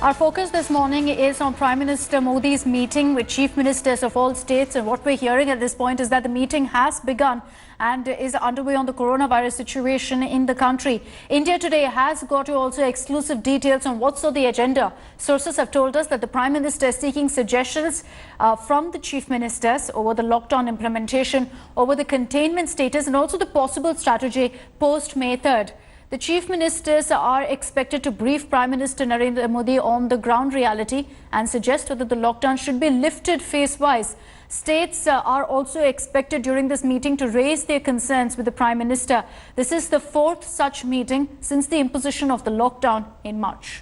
Our focus this morning is on Prime Minister Modi's meeting with chief ministers of all states, and what we're hearing at this point is that the meeting has begun and is underway on the coronavirus situation in the country. India today has got also exclusive details on what's on the agenda. Sources have told us that the Prime Minister is seeking suggestions from the chief ministers over the lockdown implementation, over the containment status and also the possible strategy post May 3rd. The chief ministers are expected to brief Prime Minister Narendra Modi on the ground reality and suggest whether the lockdown should be lifted phase-wise. States are also expected during this meeting to raise their concerns with the Prime Minister. This is the fourth such meeting since the imposition of the lockdown in March.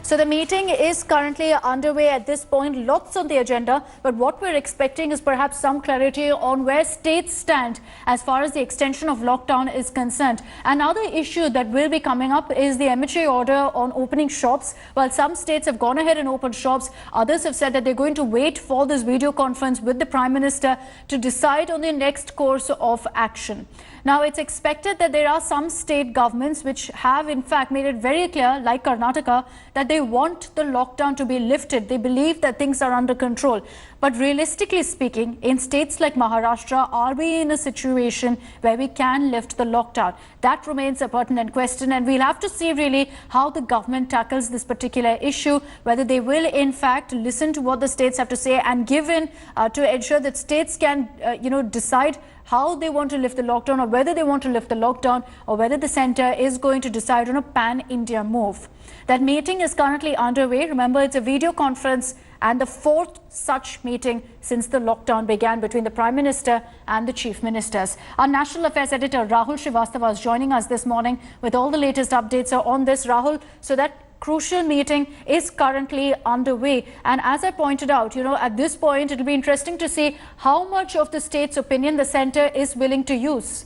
So the meeting is currently underway at this point, lots on the agenda, but what we're expecting is perhaps some clarity on where states stand as far as the extension of lockdown is concerned. Another issue that will be coming up is the MHA order on opening shops. While some states have gone ahead and opened shops, others have said that they're going to wait for this video conference with the Prime Minister to decide on the next course of action. Now, it's expected that there are some state governments which have in fact made it very clear, like Karnataka, that they want the lockdown to be lifted. They believe that things are under control. But realistically speaking, in states like Maharashtra, are we in a situation where we can lift the lockdown? That remains a pertinent question, and we'll have to see really how the government tackles this particular issue, whether they will in fact listen to what the states have to say and give in to ensure that states can decide how they want to lift the lockdown, or whether they want to lift the lockdown, or whether the centre is going to decide on a pan-India move. That meeting is currently underway. Remember, it's a video conference and the fourth such meeting since the lockdown began between the Prime Minister and the Chief Ministers. Our National Affairs Editor Rahul Srivastava is joining us this morning with all the latest updates on this. Rahul, so that crucial meeting is currently underway, and as I pointed out, at this point it'll be interesting to see how much of the state's opinion the centre is willing to use.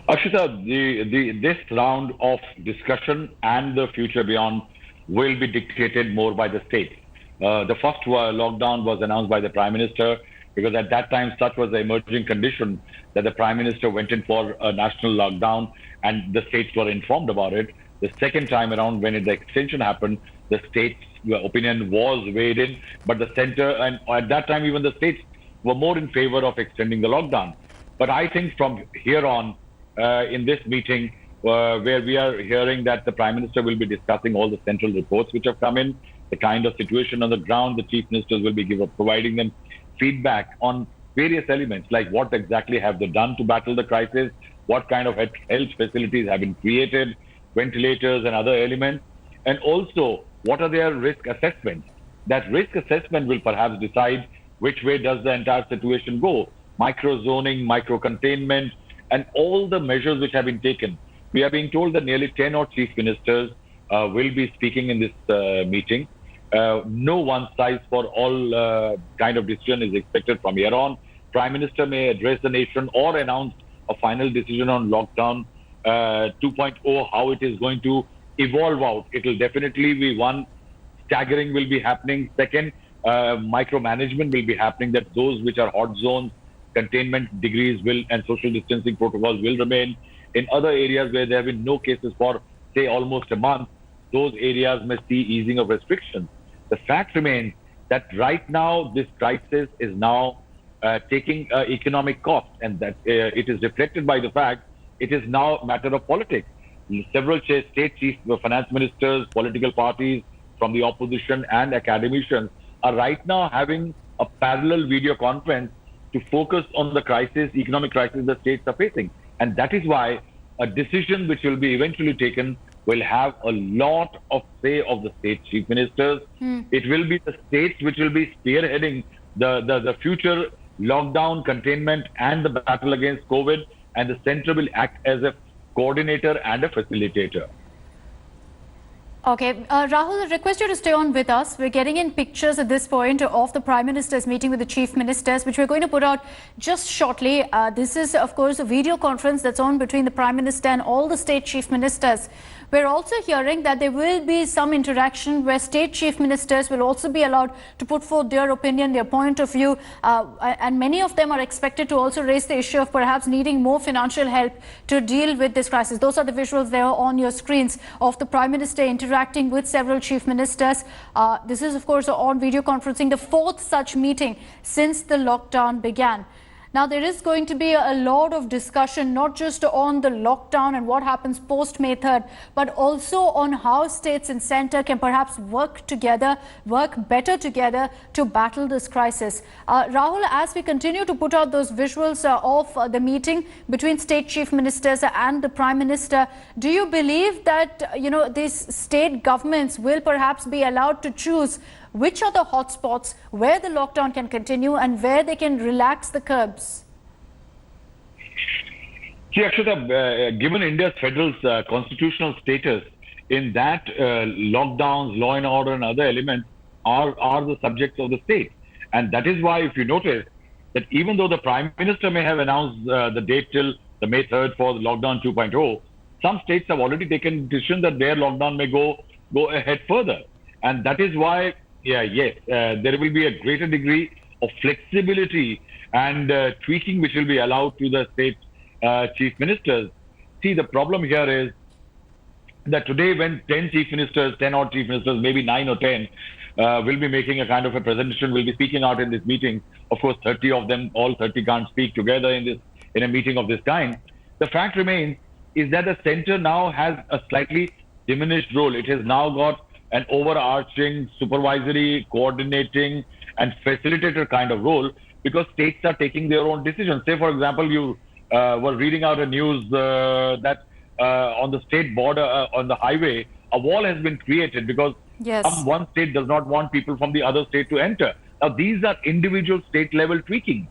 Akshita, this round of discussion and the future beyond will be dictated more by the states. The first lockdown was announced by the Prime Minister because at that time such was the emerging condition that the Prime Minister went in for a national lockdown and the states were informed about it. The second time around, when the extension happened, the states' opinion was weighed in, but the centre, and at that time even the states were more in favor of extending the lockdown. But I think from here on, in this meeting, where we are hearing that the Prime Minister will be discussing all the central reports which have come in, the kind of situation on the ground, the chief ministers will be providing them feedback on various elements, like what exactly have they done to battle the crisis, what kind of health facilities have been created, ventilators and other elements, and also what are their risk assessments. That risk assessment will perhaps decide which way does the entire situation go. Micro-zoning, micro-containment, and all the measures which have been taken. We are being told that nearly 10 odd chief ministers will be speaking in this meeting. No one size for all kind of decision is expected from here on. Prime Minister may address the nation or announce a final decision on lockdown 2.0, how it is going to evolve out. It will definitely be one, staggering will be happening. Second, micromanagement will be happening, that those which are hot zones, containment degrees will and social distancing protocols will remain. In other areas where there have been no cases for, say, almost a month, those areas may see easing of restrictions. The fact remains that right now this crisis is now taking economic cost, and that it is reflected by the fact it is now a matter of politics. Several state chief finance ministers, political parties from the opposition and academicians are right now having a parallel video conference to focus on the crisis, economic crisis the states are facing. And that is why a decision which will be eventually taken will have a lot of say of the state chief ministers. It will be the states which will be spearheading the future lockdown, containment and the battle against COVID, and the centre will act as a coordinator and a facilitator. Okay, Rahul, I request you to stay on with us. We're getting in pictures at this point of the Prime Minister's meeting with the Chief Ministers, which we're going to put out just shortly. This is, of course, a video conference that's on between the Prime Minister and all the state Chief Ministers. We're also hearing that there will be some interaction where state chief ministers will also be allowed to put forth their opinion, their point of view, and many of them are expected to also raise the issue of perhaps needing more financial help to deal with this crisis. Those are the visuals there on your screens of the Prime Minister interacting with several chief ministers. This is, of course, on video conferencing, the fourth such meeting since the lockdown began. Now, there is going to be a lot of discussion, not just on the lockdown and what happens post May 3rd, but also on how states and centre can perhaps work together, work better together to battle this crisis. Rahul, as we continue to put out those visuals of the meeting between state chief ministers and the Prime Minister, do you believe that, these state governments will perhaps be allowed to choose which are the hotspots where the lockdown can continue and where they can relax the curbs? See, Akshata, given India's federal constitutional status, in that lockdowns, law and order and other elements are the subjects of the state. And that is why, if you notice, that even though the Prime Minister may have announced the date till the May 3rd for the lockdown 2.0, some states have already taken decision that their lockdown may go ahead further. And that is why there will be a greater degree of flexibility and tweaking which will be allowed to the state chief ministers. See, the problem here is that today when 10 odd chief ministers, maybe 9 or 10, will be making a kind of a presentation, will be speaking out in this meeting. Of course, 30 of them, all 30 can't speak together in a meeting of this kind. The fact remains is that the centre now has a slightly diminished role. It has now got an overarching, supervisory, coordinating and facilitator kind of role, because states are taking their own decisions. Say, for example, you were reading out a news that on the state border, on the highway, a wall has been created because one state does not want people from the other state to enter. Now, these are individual state level tweaking.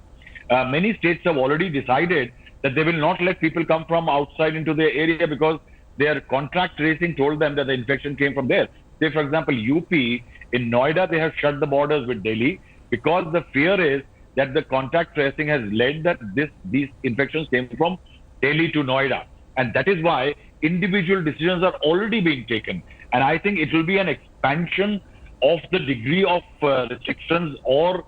Many states have already decided that they will not let people come from outside into their area because their contact tracing told them that the infection came from there. Say, for example, UP, in Noida, they have shut the borders with Delhi because the fear is that the contact tracing has led that these infections came from Delhi to Noida. And that is why individual decisions are already being taken. And I think it will be an expansion of the degree of restrictions or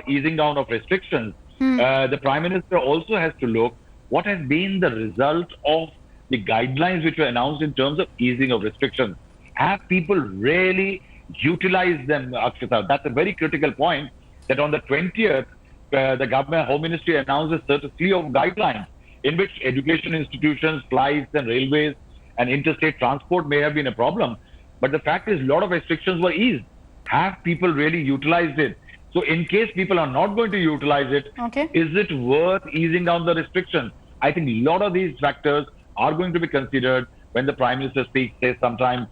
easing down of restrictions. The Prime Minister also has to look what has been the result of the guidelines which were announced in terms of easing of restrictions. Have people really utilized them, Akshata? That's a very critical point, that on the 20th, the government Home Ministry announced a certain of guidelines in which education institutions, flights and railways and interstate transport may have been a problem. But the fact is, a lot of restrictions were eased. Have people really utilized it? So in case people are not going to utilize it, is it worth easing down the restrictions? I think a lot of these factors are going to be considered when the Prime Minister speaks, say, sometime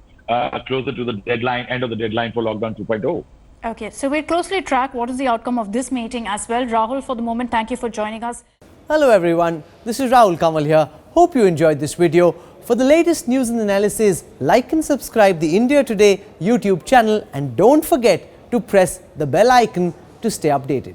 closer to the deadline, end of the deadline for lockdown 2.0. Okay, so we'll closely track what is the outcome of this meeting as well. Rahul, for the moment, thank you for joining us. Hello everyone, this is Rahul Kamal here. Hope you enjoyed this video. For the latest news and analysis, like and subscribe the India Today YouTube channel and don't forget to press the bell icon to stay updated.